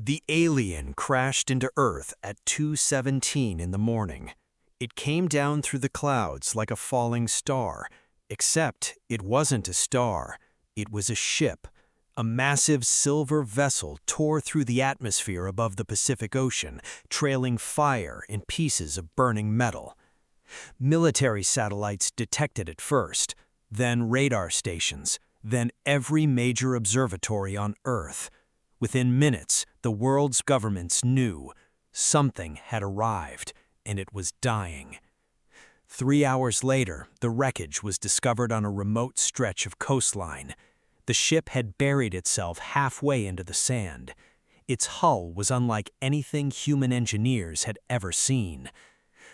The alien crashed into Earth at 2:17 in the morning. It came down through the clouds like a falling star, except it wasn't a star, it was a ship. A massive silver vessel tore through the atmosphere above the Pacific Ocean, trailing fire and pieces of burning metal. Military satellites detected it first, then radar stations, then every major observatory on Earth. Within minutes, the world's governments knew something had arrived, and it was dying. 3 hours later, the wreckage was discovered on a remote stretch of coastline. The ship had buried itself halfway into the sand. Its hull was unlike anything human engineers had ever seen.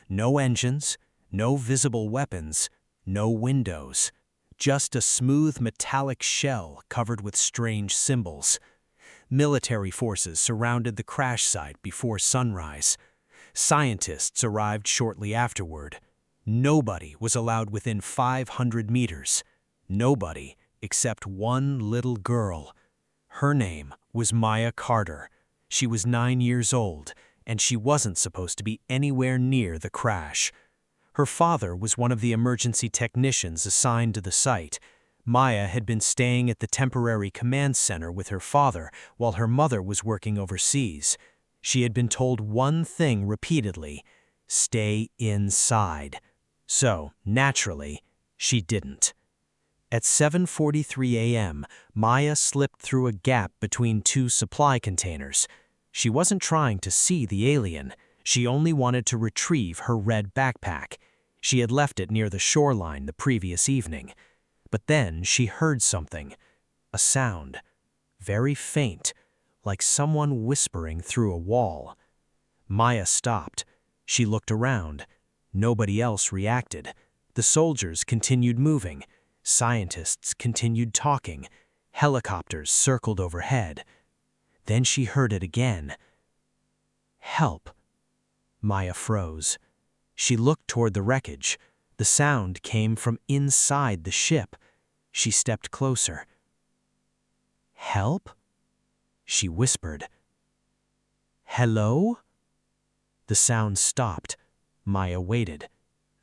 No engines, no visible weapons, no windows. Just a smooth metallic shell covered with strange symbols. Military forces surrounded the crash site before sunrise. Scientists arrived shortly afterward. Nobody was allowed within 500 meters. Nobody except one little girl. Her name was Maya Carter. She was 9 years old, and she wasn't supposed to be anywhere near the crash. Her father was one of the emergency technicians assigned to the site. Maya had been staying at the temporary command center with her father while her mother was working overseas. She had been told one thing repeatedly: stay inside. So, naturally, she didn't. At 7:43 a.m., Maya slipped through a gap between two supply containers. She wasn't trying to see the alien. She only wanted to retrieve her red backpack. She had left it near the shoreline the previous evening. But then she heard something. A sound. Very faint, like someone whispering through a wall. Maya stopped. She looked around. Nobody else reacted. The soldiers continued moving. Scientists continued talking. Helicopters circled overhead. Then she heard it again. Help. Maya froze. She looked toward the wreckage. The sound came from inside the ship. She stepped closer. Help? She whispered. Hello? The sound stopped. Maya waited.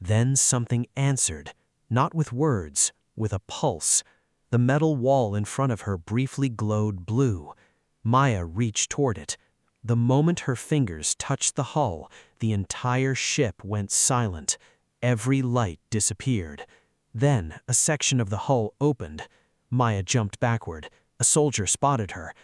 Then something answered, not with words, with a pulse. The metal wall in front of her briefly glowed blue. Maya reached toward it. The moment her fingers touched the hull, the entire ship went silent. Every light disappeared. Then a section of the hull opened. Maya jumped backward. A soldier spotted her.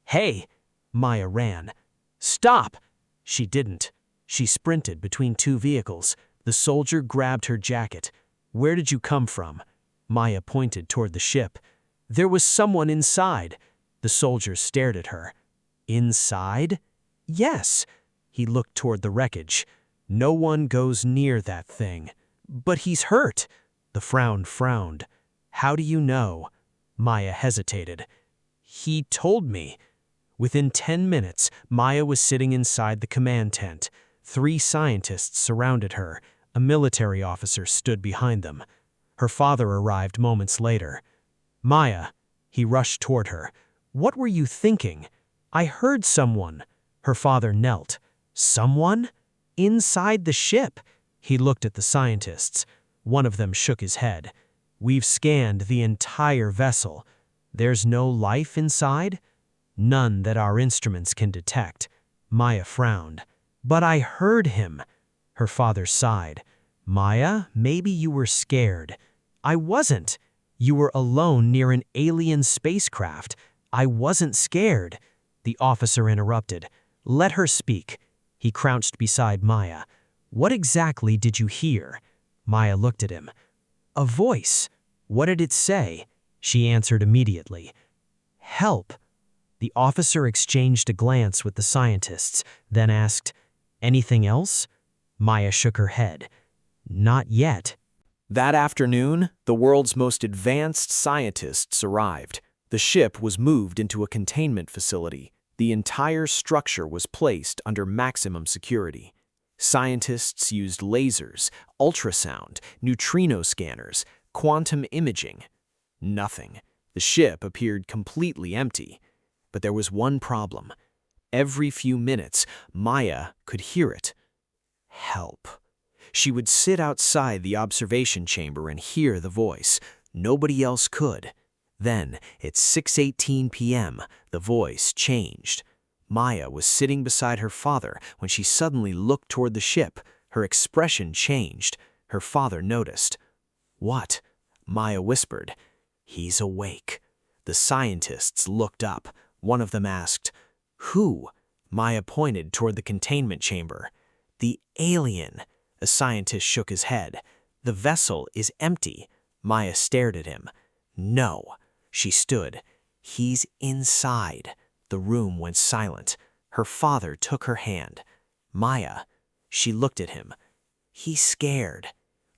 Hey! Maya ran. Stop! She didn't. She sprinted between two vehicles. The soldier grabbed her jacket. Where did you come from? Maya pointed toward the ship. There was someone inside. The soldier stared at her. Inside? Yes. He looked toward the wreckage. No one goes near that thing. But he's hurt. The frowned. How do you know? Maya hesitated. He told me. Within 10 minutes, Maya was sitting inside the command tent. 3 scientists surrounded her. A military officer stood behind them. Her father arrived moments later. Maya, he rushed toward her. What were you thinking? I heard someone. Her father knelt. Someone? Inside the ship. He looked at the scientists. One of them shook his head. We've scanned the entire vessel. There's no life inside? None that our instruments can detect. Maya frowned. But I heard him. Her father sighed. Maya, maybe you were scared. I wasn't. You were alone near an alien spacecraft. I wasn't scared. The officer interrupted. Let her speak. He crouched beside Maya. What exactly did you hear? Maya looked at him. A voice. What did it say? She answered immediately. Help. The officer exchanged a glance with the scientists, then asked, Anything else? Maya shook her head. Not yet. That afternoon, the world's most advanced scientists arrived. The ship was moved into a containment facility. The entire structure was placed under maximum security. Scientists used lasers, ultrasound, neutrino scanners, quantum imaging. Nothing. The ship appeared completely empty. But there was one problem. Every few minutes, Maya could hear it. Help. She would sit outside the observation chamber and hear the voice. Nobody else could. Then, at 6:18 p.m., the voice changed. Maya was sitting beside her father when she suddenly looked toward the ship. Her expression changed. Her father noticed. "What?" Maya whispered. "He's awake." The scientists looked up. One of them asked, "Who?" Maya pointed toward the containment chamber. "The alien." A scientist shook his head. "The vessel is empty." Maya stared at him. "No." She stood. "He's inside." The room went silent. Her father took her hand. "Maya." She looked at him. "He's scared."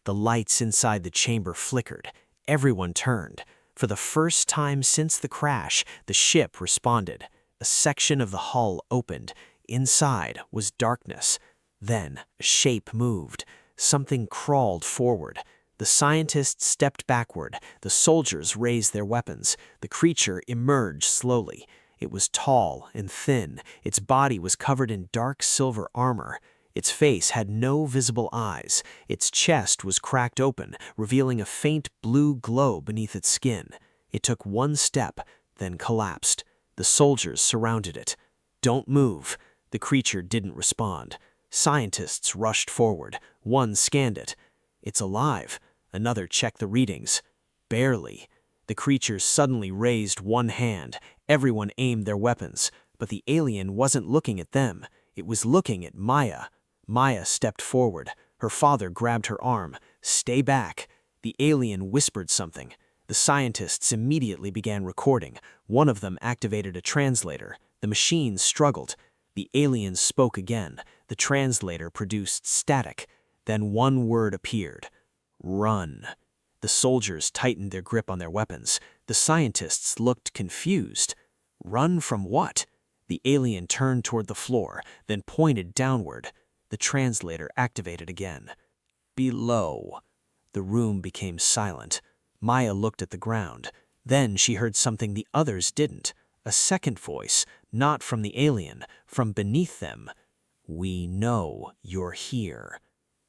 The lights inside the chamber flickered. Everyone turned. For the first time since the crash, the ship responded. A section of the hull opened. Inside was darkness. Then a shape moved. Something crawled forward. The scientists stepped backward. The soldiers raised their weapons. The creature emerged slowly. It was tall and thin. Its body was covered in dark silver armor. Its face had no visible eyes. Its chest was cracked open, revealing a faint blue glow beneath its skin. It took one step, then collapsed. The soldiers surrounded it. "Don't move." The creature didn't respond. Scientists rushed forward. One scanned it. "It's alive." Another checked the readings. "Barely." The creature suddenly raised one hand. Everyone aimed their weapons. But the alien wasn't looking at them. It was looking at Maya. Maya stepped forward. Her father grabbed her arm. "Stay back." The alien whispered something. The scientists immediately began recording. One of them activated a translator. The machine struggled. The alien spoke again. The translator produced static. Then one word appeared. "Run." The soldiers tightened their grip on their weapons. The scientists looked confused. "Run from what?" The alien turned toward the floor, then pointed downward. The translator activated again. "Below." The room became silent. Maya looked at the ground. Then she heard something the others didn't. A second voice, not from the alien, from beneath them. "We know you're here."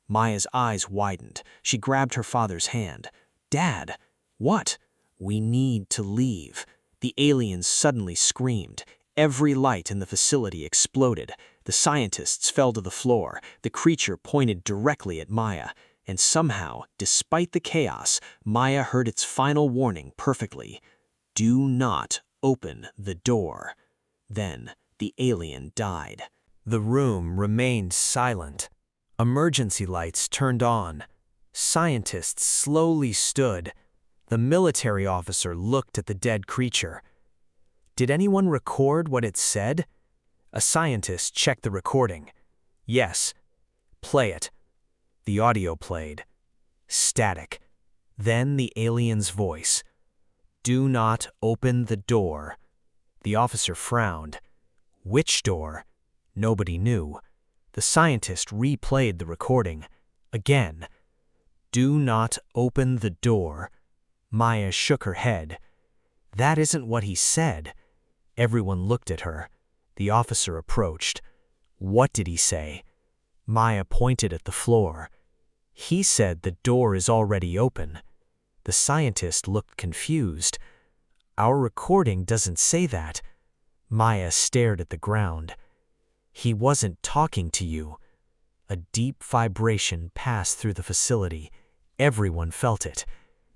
Maya's eyes widened. She grabbed her father's hand. "Dad!" "What?" "We need to leave." The alien suddenly screamed. Every light in the facility exploded. The scientists fell to the floor. The creature pointed directly at Maya. And somehow, despite the chaos, Maya heard its final warning perfectly. "Do not open the door." Then the alien died. The room remained silent. Emergency lights turned on. Scientists slowly stood. The military officer looked at the dead creature. "Did anyone record what it said?" A scientist checked the recording. "Yes." "Play it." The audio played. Static. Then the alien's voice. "Do not open the door." The officer frowned. Which door? Nobody knew. The scientist replayed the recording. Again. "Do not open the door." Maya shook her head. "That isn't what he said." Everyone looked at her. The officer approached. "What did he say?" Maya pointed at the floor. "He said the door is already open." The scientist looked confused. "Our recording doesn't say that." Maya stared at the ground. "He wasn't talking to you." A deep vibration passed through the facility. Everyone felt it.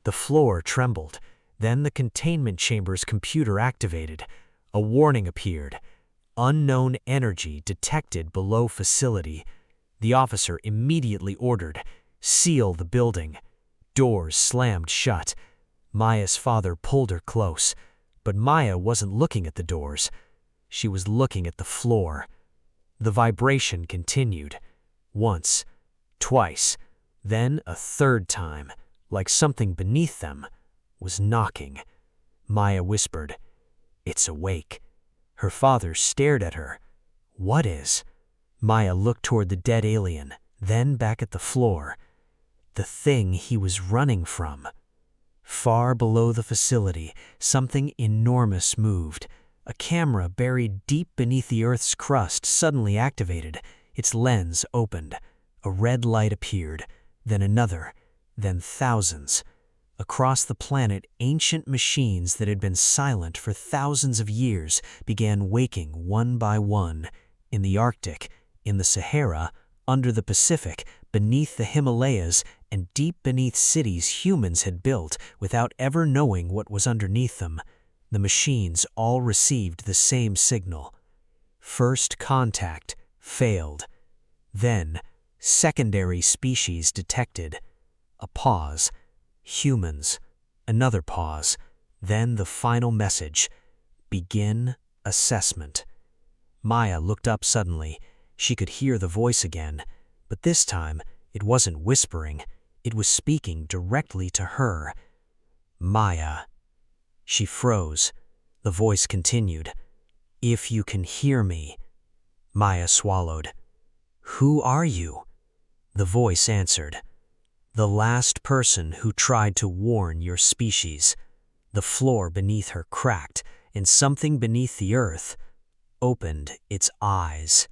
The floor trembled. Then the containment chamber's computer activated. A warning appeared. "Unknown energy detected below facility." The officer immediately ordered, "Seal the building." Doors slammed shut. Maya's father pulled her close. But Maya wasn't looking at the doors. She was looking at the floor. The vibration continued. Once, twice, then a third time, like something beneath them was knocking. Maya whispered, "It's awake." Her father stared at her. "What is?" Maya looked toward the dead alien, then back at the floor. The thing he was running from. Far below the facility, something enormous moved. A camera buried deep beneath the Earth's crust suddenly activated. Its lens opened. A red light appeared, then another, then thousands. Across the planet, ancient machines that had been silent for thousands of years began waking one by one. In the Arctic, in the Sahara, under the Pacific, beneath the Himalayas, and deep beneath cities humans had built without ever knowing what was underneath them. The machines all received the same signal. First contact failed. Then, secondary species detected. A pause. Humans. Another pause. Then the final message. Begin assessment. Maya looked up suddenly. She could hear the voice again, but this time it wasn't whispering. It was speaking directly to her. Maya. She froze. The voice continued. If you can hear me. Maya swallowed. Who are you? The voice answered. The last person who tried to warn your species. The floor beneath her cracked, and something beneath the earth opened its eyes.